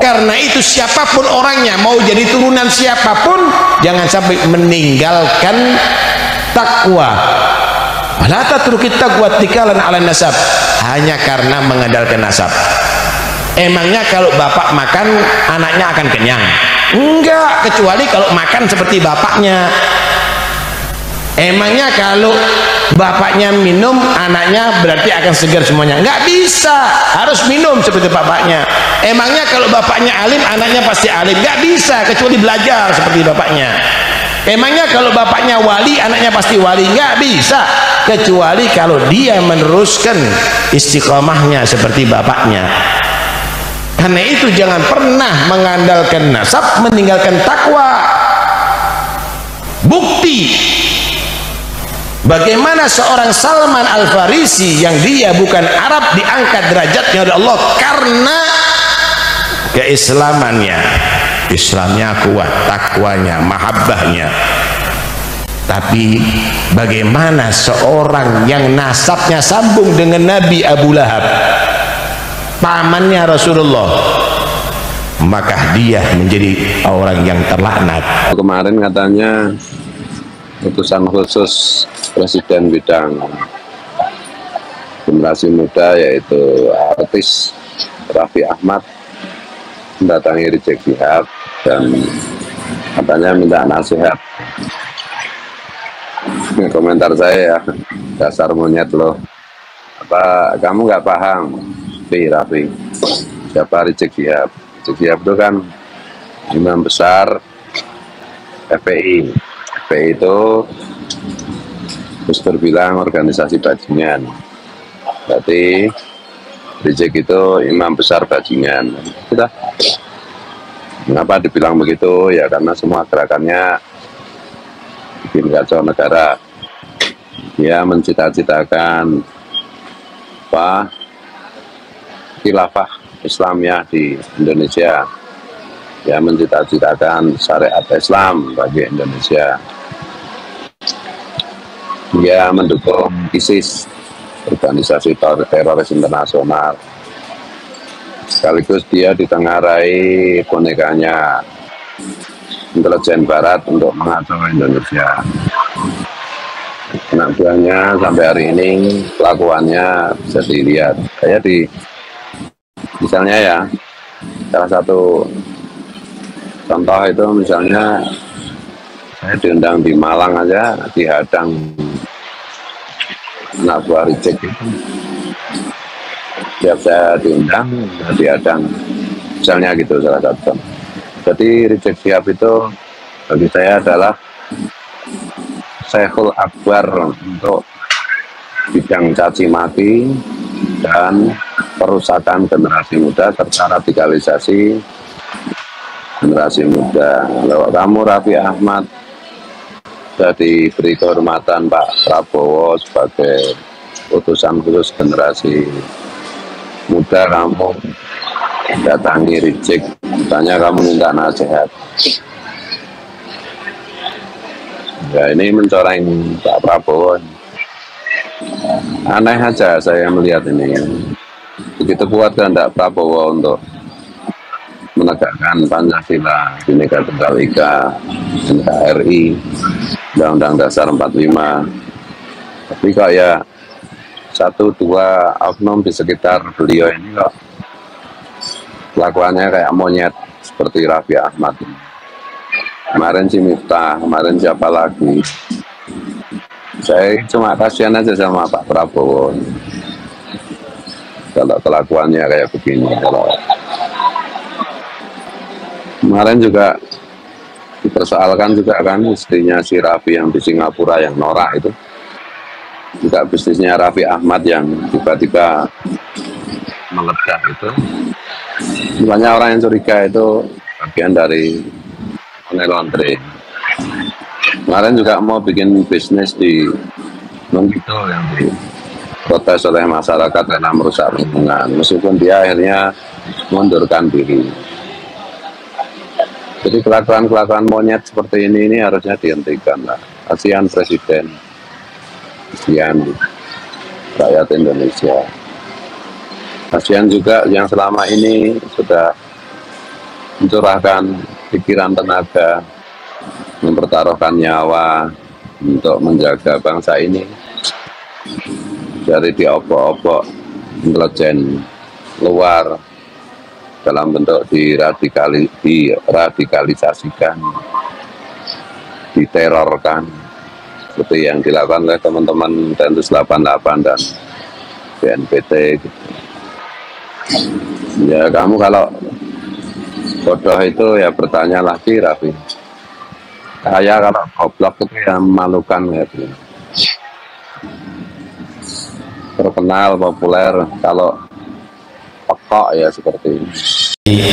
Karena itu siapapun orangnya, mau jadi turunan siapapun, jangan sampai meninggalkan takwa. La tatrukit taqwa tikalan ala nasab, hanya karena mengandalkan nasab. Emangnya kalau bapak makan anaknya akan kenyang? Enggak, kecuali kalau makan seperti bapaknya. Emangnya kalau bapaknya minum anaknya berarti akan segar semuanya? Enggak bisa, harus minum seperti bapaknya. Emangnya kalau bapaknya alim anaknya pasti alim? Enggak bisa, kecuali belajar seperti bapaknya. Emangnya kalau bapaknya wali anaknya pasti wali? Enggak bisa, kecuali kalau dia meneruskan istiqomahnya seperti bapaknya. Karena itu jangan pernah mengandalkan nasab meninggalkan takwa. Bukti bagaimana seorang Salman Al-Farisi yang dia bukan Arab diangkat derajatnya oleh Allah karena keislamannya. Islamnya kuat, takwanya, mahabbahnya. Tapi bagaimana seorang yang nasabnya sambung dengan Nabi Abu Lahab, pamannya Rasulullah, maka dia menjadi orang yang terlaknat. Kemarin katanya utusan khusus Presiden bidang generasi muda yaitu artis Raffi Ahmad mendatangi Rizik Syihab dan katanya minta nasihat. Ini komentar saya, ya, dasar monyet loh, apa kamu nggak paham Raffi siapa Rizik Syihab? Rizik Syihab itu kan imam besar FPI. FPI itu Gus Dur bilang organisasi bajingan, berarti Rizik itu imam besar bajingan. Sudah. Mengapa dibilang begitu? Ya karena semua gerakannya bikin kacau negara. Dia mencita-citakan apa khilafah Islamnya di Indonesia. Dia mencita-citakan syariat Islam bagi Indonesia. Dia mendukung ISIS, organisasi teroris internasional. Sekaligus dia ditengarai bonekanya intelijen barat untuk mengacau Indonesia. Anak buahnya sampai hari ini kelakuannya bisa dilihat. Saya misalnya ya, salah satu contoh itu misalnya saya diundang di Malang aja, dihadang anak buah Rizik itu. Setiap saya diundang, dihadang, misalnya gitu salah satu. Jadi Rizik Syihab itu bagi saya adalah Syekhul Akbar untuk bidang caci maki dan perusakan generasi muda serta radikalisasi generasi muda. Kalau kamu Raffi Ahmad sudah diberi kehormatan Pak Prabowo sebagai utusan khusus generasi muda, kamu datangi Rizik, tanya kamu minta nasihat. Ya ini mencoreng Pak Prabowo. Aneh aja saya melihat ini. Begitu kuat kehendak Prabowo untuk menegakkan Pancasila, Bhinneka Tunggal Ika, NKRI, Undang-Undang Dasar 45. Tapi kok ya satu dua oknum di sekitar beliau ini kok kelakuannya kayak monyet seperti Raffi Ahmad. Kemarin si Miftah, kemarin siapa lagi? Saya cuma kasihan aja sama Pak Prabowo. Kalau kelakuannya kayak begini. Kalau kemarin juga dipersoalkan juga kan istrinya si Raffi yang di Singapura yang norak itu, juga bisnisnya Raffi Ahmad yang tiba-tiba meledak itu. Banyak orang yang curiga itu bagian dari money laundering. Kemarin juga mau bikin bisnis di Mengito yang diprotes oleh masyarakat karena merusak lingkungan, meskipun dia akhirnya mundurkan diri. Jadi kelakuan-kelakuan monyet seperti ini harusnya dihentikan lah. Kasihan Presiden, kasihan rakyat Indonesia, kasihan juga yang selama ini sudah mencurahkan pikiran, tenaga, mempertaruhkan nyawa untuk menjaga bangsa ini dari diobok-obok intelijen luar dalam bentuk diradikalisasikan, diterorkan, seperti yang dilakukan oleh teman-teman Densus 88 dan BNPT. Ya kamu kalau bodoh itu ya bertanya lagi, Raffi. Saya kalau goblok itu yang memalukan gitu. Terkenal, populer, kalau pekok ya seperti ini.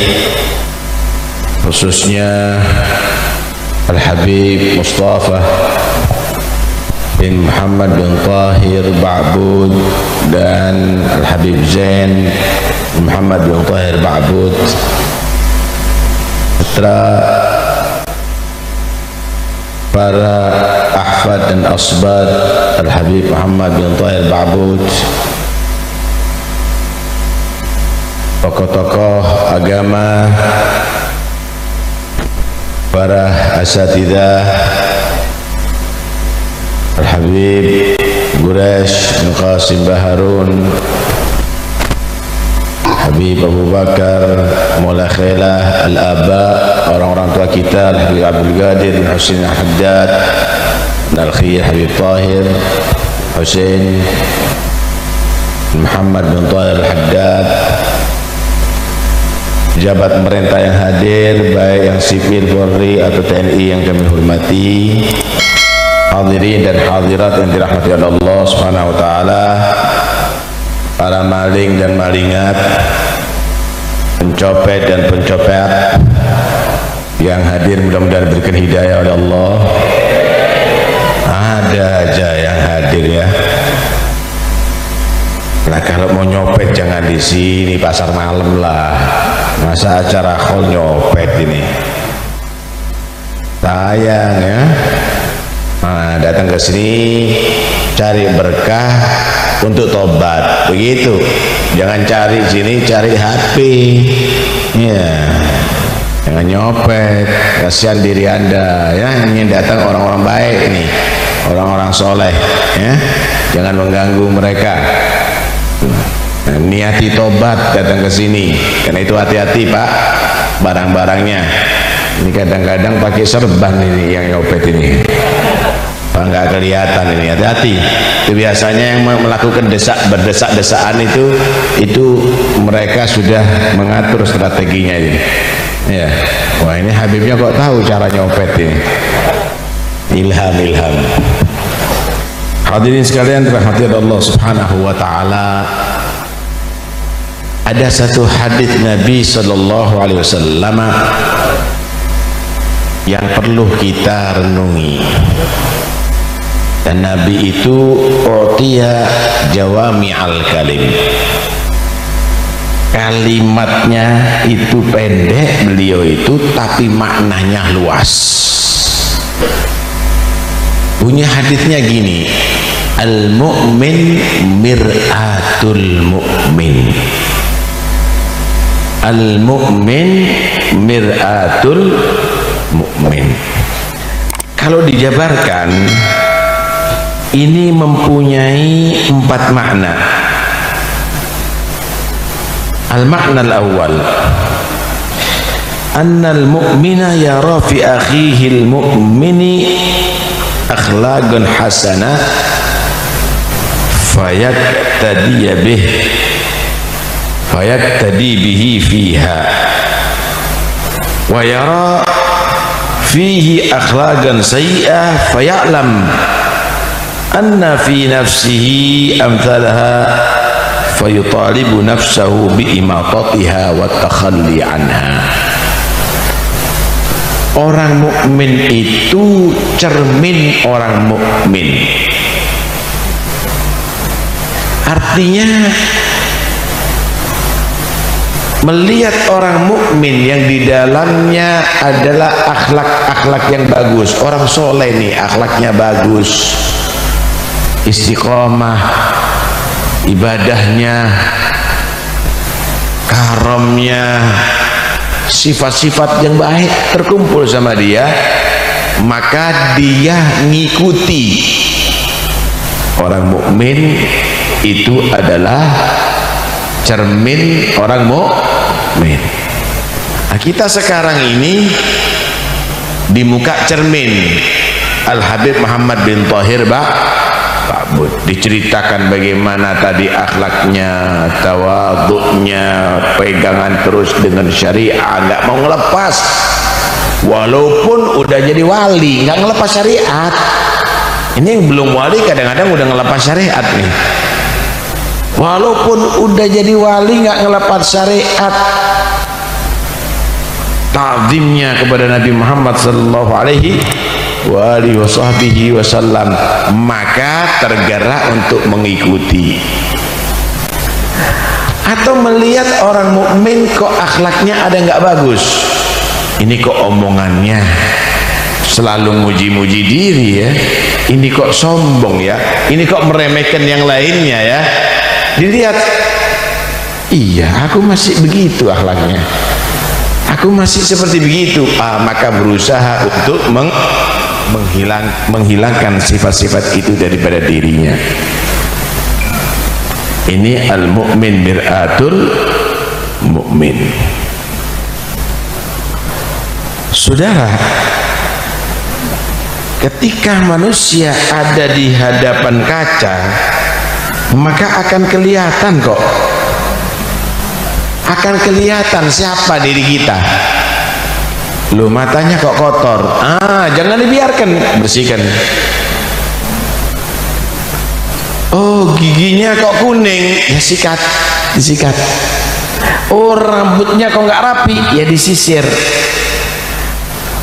Khususnya Al-Habib Mustafa bin Muhammad bin Tahir Ba'bud dan Al-Habib Zain Muhammad bin Tahir Ba'bud, serta para ahfad dan asbad Al-Habib Muhammad bin Tahir Ba'bud, tokoh-tokoh agama, para asatidzah Al-Habib Quraish bin Qasim Baharun, Habib Abu Bakar, Maula Khailah, Al-Aba, orang-orang tua kita, Al-Habib Abdul Qadir bin Husain Al-Haddad, Al-Khir Habib Tahir Husain Muhammad bin Tahir Al-Haddad, pejabat pemerintah yang hadir, baik yang sipil, Polri atau TNI yang kami hormati, hadirin dan hadirat yang dirahmati oleh Allah Subhanahu wa taala, para maling dan malingat, pencopet dan pencopet yang hadir, mudah-mudahan diberikan hidayah oleh Allah. Ada aja yang hadir ya. Nah kalau mau nyopet jangan di sini, pasar malam lah. Masa acara khol nyopet ini? Sayang ya. Nah, datang ke sini cari berkah untuk tobat, begitu. Jangan cari sini cari HP. Ya. Jangan nyopet, kasihan diri Anda ya. Ingin datang orang-orang baik ini, orang-orang soleh ya. Jangan mengganggu mereka. Nah, niati tobat datang ke sini. Karena itu hati-hati Pak, barang-barangnya. Ini kadang-kadang pakai serban ini yang nyopet ini. Pak nggak kelihatan ini, hati-hati. Itu biasanya yang melakukan berdesak-desaan itu mereka sudah mengatur strateginya ini. Ya, wah ini Habibnya kok tahu cara nyopet ini. Ilham. Hadirin sekalian dirahmati Allah Subhanahu wa taala. Ada satu hadis Nabi sallallahu alaihi wasallam yang perlu kita renungi. Dan Nabi itu utiya jawami'al kalim. Kalimatnya itu pendek beliau itu, tapi maknanya luas. Bunyi hadisnya gini, al-mu'min mir'atul mu'min. Al-mu'min mir'atul mu'min. Kalau dijabarkan, ini mempunyai 4 makna. Al-makna al-awwal, annal mu'mina yara fi akhihi al-mu'mini akhlaqan hasanah fayaktadi bihi fiha, wa yara fihi akhlaqan sayyi'ah faya'lam anna fi nafsihi amthalaha fayutalibu nafsahu bi'imatatiha wa takhalli anha. Orang mukmin itu cermin orang mukmin. Artinya melihat orang mukmin yang di dalamnya adalah akhlak-akhlak yang bagus. Orang soleh nih akhlaknya bagus, istiqomah, ibadahnya, karamnya, sifat-sifat yang baik terkumpul sama dia, maka dia ngikuti. Orang mukmin itu adalah cermin orang mukmin. Nah, kita sekarang ini di muka cermin Al-Habib Muhammad bin Thahir Ba'bud diceritakan bagaimana tadi akhlaknya, tawaduknya, pegangan terus dengan syariah, nggak mau ngelepas walaupun udah jadi wali, nggak ngelepas syariat. Ini yang belum wali kadang-kadang udah ngelepas syariat nih, walaupun udah jadi wali nggak ngelepas syariat. Ta'zimnya kepada Nabi Muhammad sallallahu alaihi wasallam, maka tergerak untuk mengikuti. Atau melihat orang mukmin kok akhlaknya ada nggak bagus, ini kok omongannya selalu muji-muji diri ya, ini kok sombong ya, ini kok meremehkan yang lainnya ya. Dilihat, iya aku masih begitu akhlaknya, aku masih seperti begitu, maka berusaha untuk menghilangkan sifat-sifat itu daripada dirinya. Ini al-mu'min mir'atul mu'min. Saudara, ketika manusia ada di hadapan kaca, maka akan kelihatan kok, akan kelihatan siapa diri kita. Loh, matanya kok kotor, jangan dibiarkan, bersihkan. Oh, giginya kok kuning, ya sikat, disikat. Oh, rambutnya kok nggak rapi, ya disisir.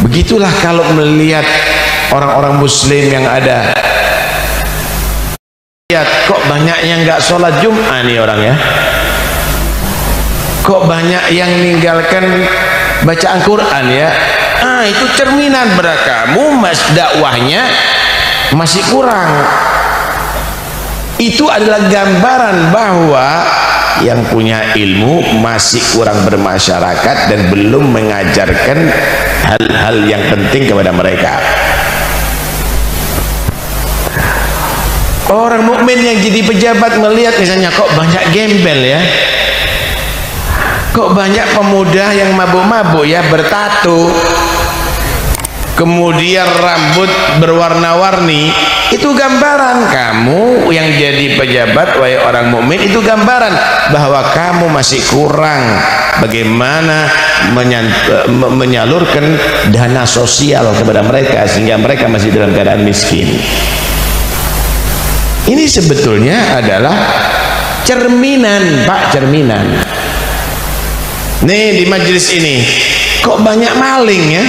Begitulah kalau melihat orang-orang muslim yang ada. Lihat, kok banyak yang nggak sholat Jum'ah nih orang ya, kok banyak yang meninggalkan bacaan Quran ya. Itu cerminan berarti kamu dakwahnya masih kurang. Itu adalah gambaran bahwa yang punya ilmu masih kurang bermasyarakat dan belum mengajarkan hal-hal yang penting kepada mereka. Orang mukmin yang jadi pejabat melihat misalnya kok banyak gembel ya, kok banyak pemuda yang mabuk-mabuk ya, bertato, kemudian rambut berwarna-warni. Itu gambaran kamu yang jadi pejabat, wahai orang mukmin, itu gambaran bahwa kamu masih kurang bagaimana menyalurkan dana sosial kepada mereka sehingga mereka masih dalam keadaan miskin. Ini sebetulnya adalah cerminan, Pak, cerminan. Nih di majelis ini kok banyak maling ya,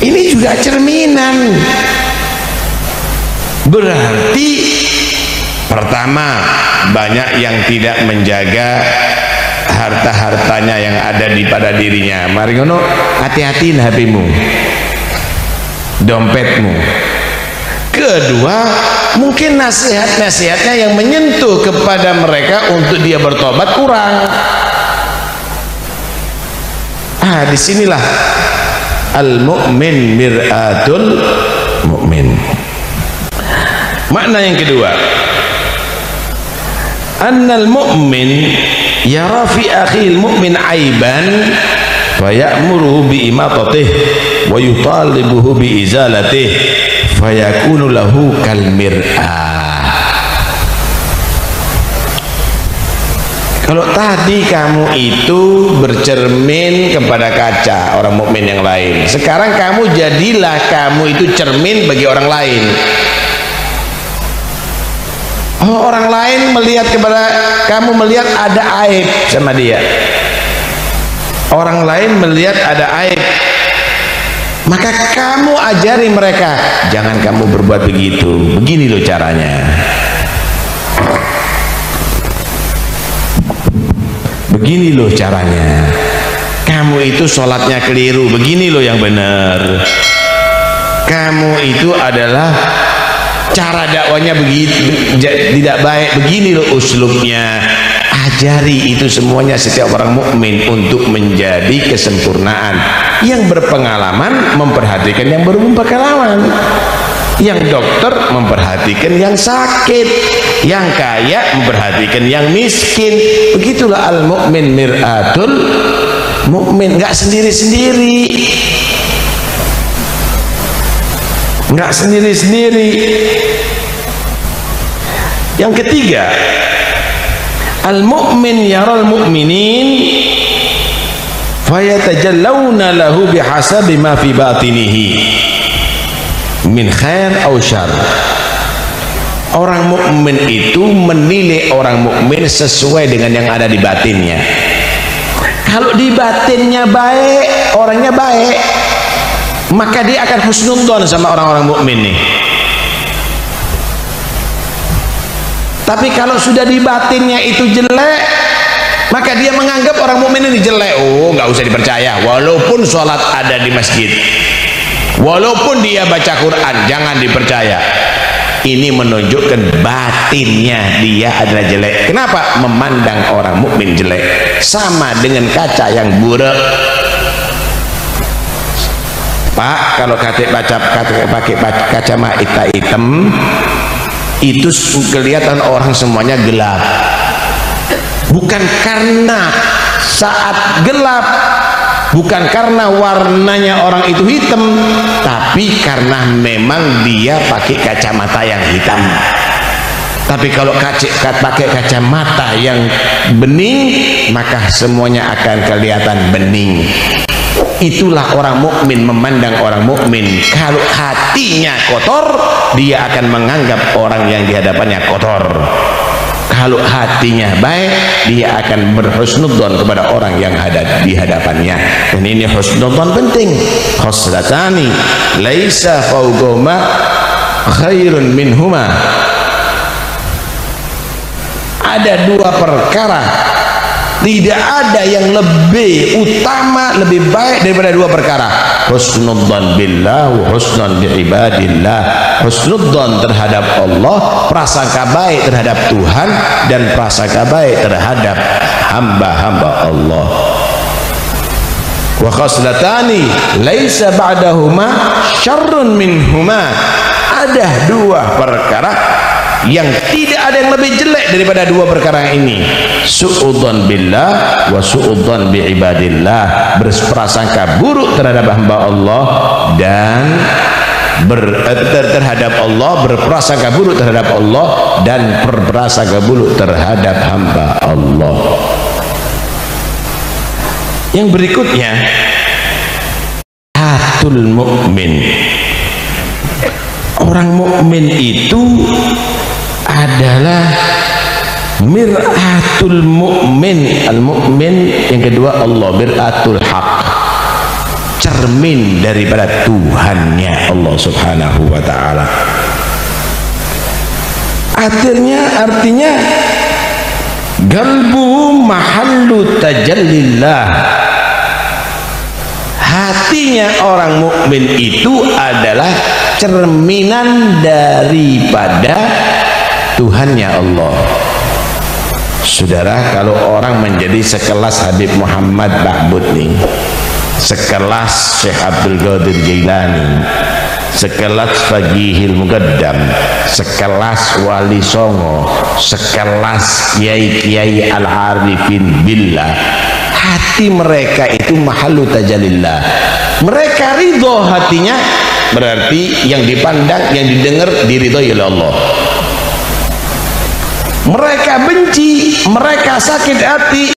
ini juga cerminan. Berarti pertama, banyak yang tidak menjaga harta-hartanya yang ada di pada dirinya. Mari ngono, hati-hatiin HP-mu, dompetmu. Kedua, mungkin nasihat-nasihatnya yang menyentuh kepada mereka untuk dia bertobat kurang. Disinilah al-mu'min mir'atul mu'min. Makna yang kedua, annal mu'min yara fi akhil mu'min aiban fa ya'muruhu bi imatatih wa yutalibuhu bi izalatih fa yakunu lahu kal mir'ah. Kalau tadi kamu itu bercermin kepada kaca orang mukmin yang lain, sekarang kamu jadilah kamu itu cermin bagi orang lain. Orang lain melihat kepada kamu, melihat ada aib sama dia, orang lain melihat ada aib, maka kamu ajari mereka, jangan kamu berbuat begitu, begini loh caranya, begini loh caranya, kamu itu sholatnya keliru, begini loh yang benar, kamu itu adalah cara dakwanya begitu tidak baik, begini loh uslubnya. ajari itu semuanya setiap orang mukmin untuk menjadi kesempurnaan. Yang berpengalaman memperhatikan yang belum berpengalaman, yang dokter memperhatikan yang sakit, yang kaya memperhatikan yang miskin. Begitulah al mukmin mir'atul mukmin, nggak sendiri-sendiri, nggak sendiri-sendiri. Yang ketiga, al-mu'min yaral mu'minin fayatajallawna lahu bihasabi ma fi batinihi min khair aw syarr. Orang mukmin itu menilai orang mukmin sesuai dengan yang ada di batinnya. Kalau di batinnya baik, orangnya baik, maka dia akan husnudzon sama orang-orang mukmin nih. Tapi kalau sudah di batinnya itu jelek, maka dia menganggap orang mukmin ini jelek. Oh, nggak usah dipercaya. Walaupun sholat ada di masjid, walaupun dia baca Quran, jangan dipercaya. Ini menunjukkan batinnya dia adalah jelek. Kenapa? Memandang orang mukmin jelek, sama dengan kaca yang buruk. Pak, kalau pakai kacamata hitam, itu kelihatan orang semuanya gelap, bukan karena saat gelap, bukan karena warnanya orang itu hitam, tapi karena memang dia pakai kacamata yang hitam. Tapi kalau pakai kacamata yang bening, maka semuanya akan kelihatan bening. Itulah orang mukmin memandang orang mukmin. Kalau hatinya kotor, dia akan menganggap orang yang di hadapannya kotor. Kalau hatinya baik, dia akan berhusnudzon kepada orang yang ada di hadapannya. Dan ini husnudzon penting. Khoslatani laisa fawqahuma khairun minhuma. Ada dua perkara, tidak ada yang lebih utama, lebih baik daripada dua perkara. Husnudzan billah wa husnun bi ibadillah. Husnudzan terhadap Allah, prasangka baik terhadap Tuhan, dan prasangka baik terhadap hamba-hamba Allah. Wa khaslatani laisa ba'dahuma syarrun minhuma. Ada dua perkara yang tidak ada yang lebih jelek daripada dua perkara ini. Su'udzan billah wa su'udzan bi ibadillah. Berprasangka buruk terhadap hamba Allah dan terhadap Allah, berprasangka buruk terhadap Allah dan berprasangka buruk terhadap hamba Allah. Yang berikutnya, hatul mukmin. Orang mukmin itu adalah mir'atul mu'min. Al-mu'min yang kedua Allah, mir'atul haq, cermin daripada Tuhannya Allah subhanahu wa ta'ala. Artinya galbu mahallu tajallillah. Hatinya orang mukmin itu adalah cerminan daripada Tuhannya Allah. Saudara, kalau orang menjadi sekelas Habib Muhammad Ba'bud nih, sekelas Syekh Abdul Qadir Jailani, sekelas Faqihil Muqaddam, sekelas Wali Songo, sekelas Kiai-Kiai Al-Arifin Billah, hati mereka itu mahallu tajallillah. Mereka ridho hatinya, berarti yang dipandang, yang didengar diridhoi oleh Allah. Mereka benci, mereka sakit hati,